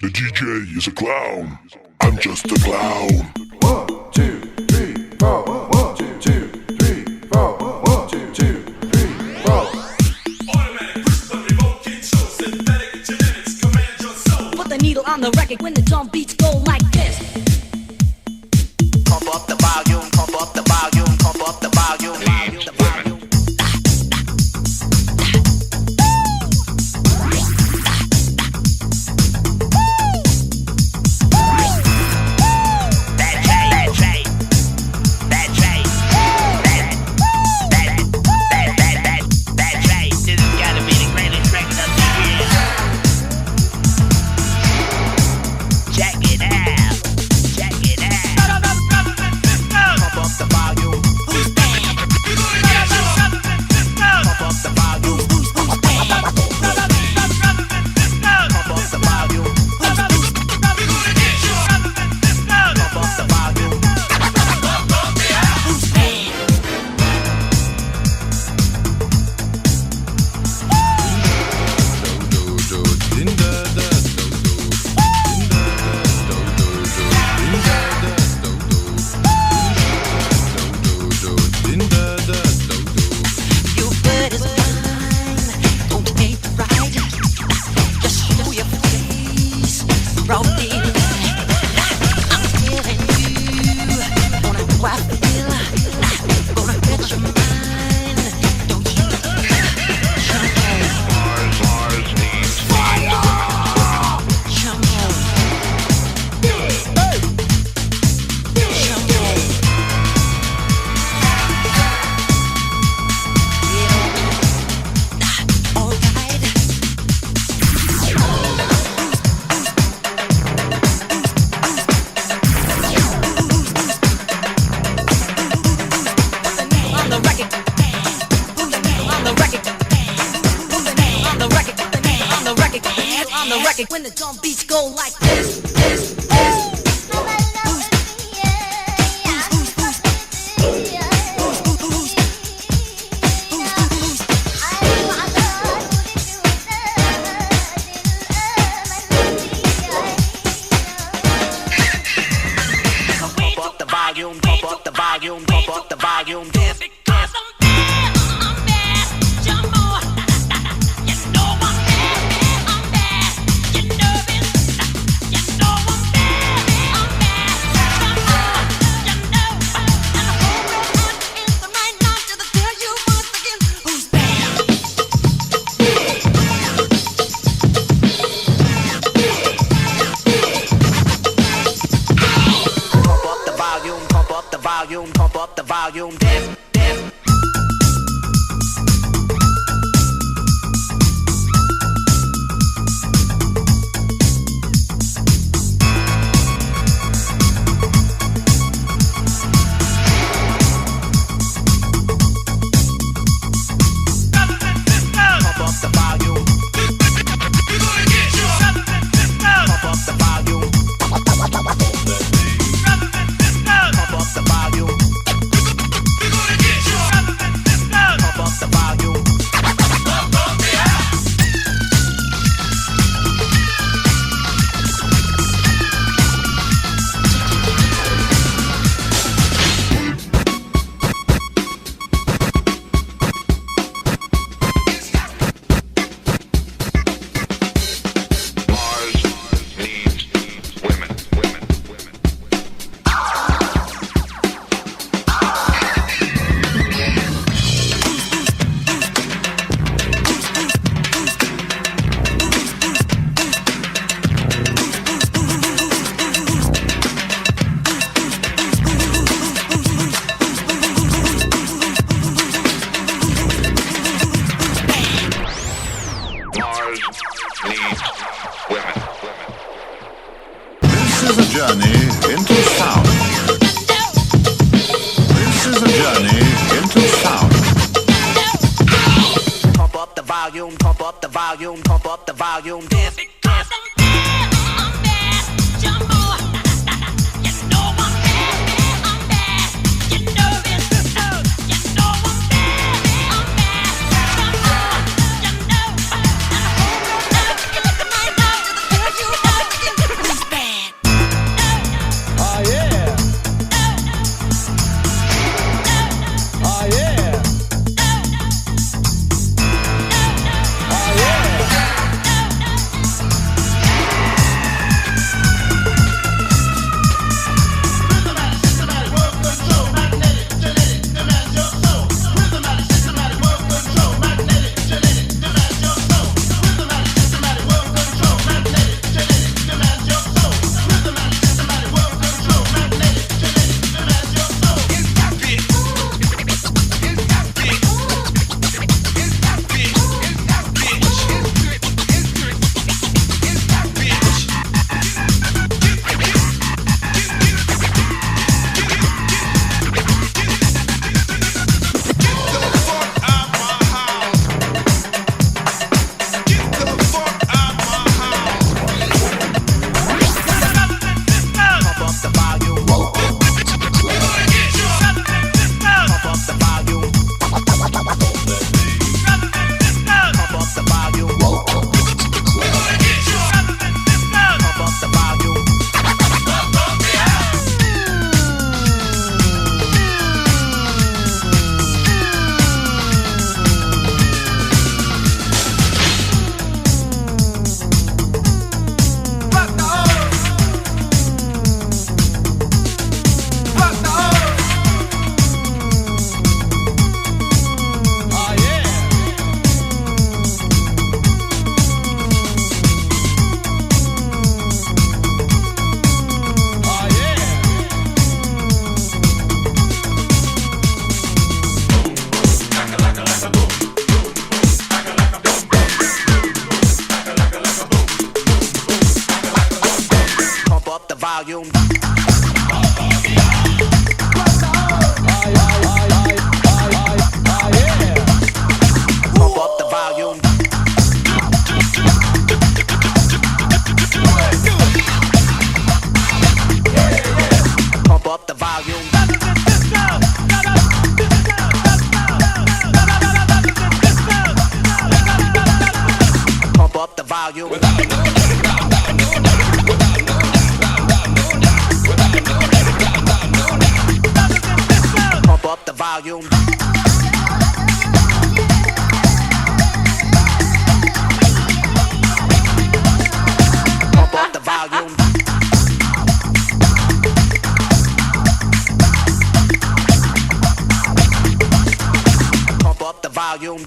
The DJ is a clown. I'm just a clown. 1, 2, 3, 4. 1, 2, 3, 4. 1, 2, 3, 4. Automatic crystal evoking show. Synthetic genetics command your soul. Put the needle on the record when the drum beats go like this. Pump up the volume, pump up the volume, pump up the volume, volume, the volume. When the drum beats go like this. Pump up the volume, pump up the volume, pump up the volume. Because I'm bad, jump on. You know I'm bad, I'm bad. You nervous? You know I'm bad, jump on. You know, and the whole world is the right now to tell you once again who's bad. Pump up the volume, pump up the volume, pump up the volume. Dip, dip. Pump up the volume. We're gonna get you. Pump up the volume. Pump up the volume. We're gonna get you. Pump up the volume. Mars needs women, women, women. Mars needs women, women. This is a journey into sound. This is a journey into sound. Pump up the volume, pump up the volume, pump up the volume. Dip, dip. Because I'm bad, jump on. You know I'm bad, you nervous? You know I'm bad, jump on. You know, and the whole world is the right now to tell you once again volume. Pump up the volume. Pump up the volume. Pump up the volume. Pump up the volume. Pump up the volume. Pump up the volume.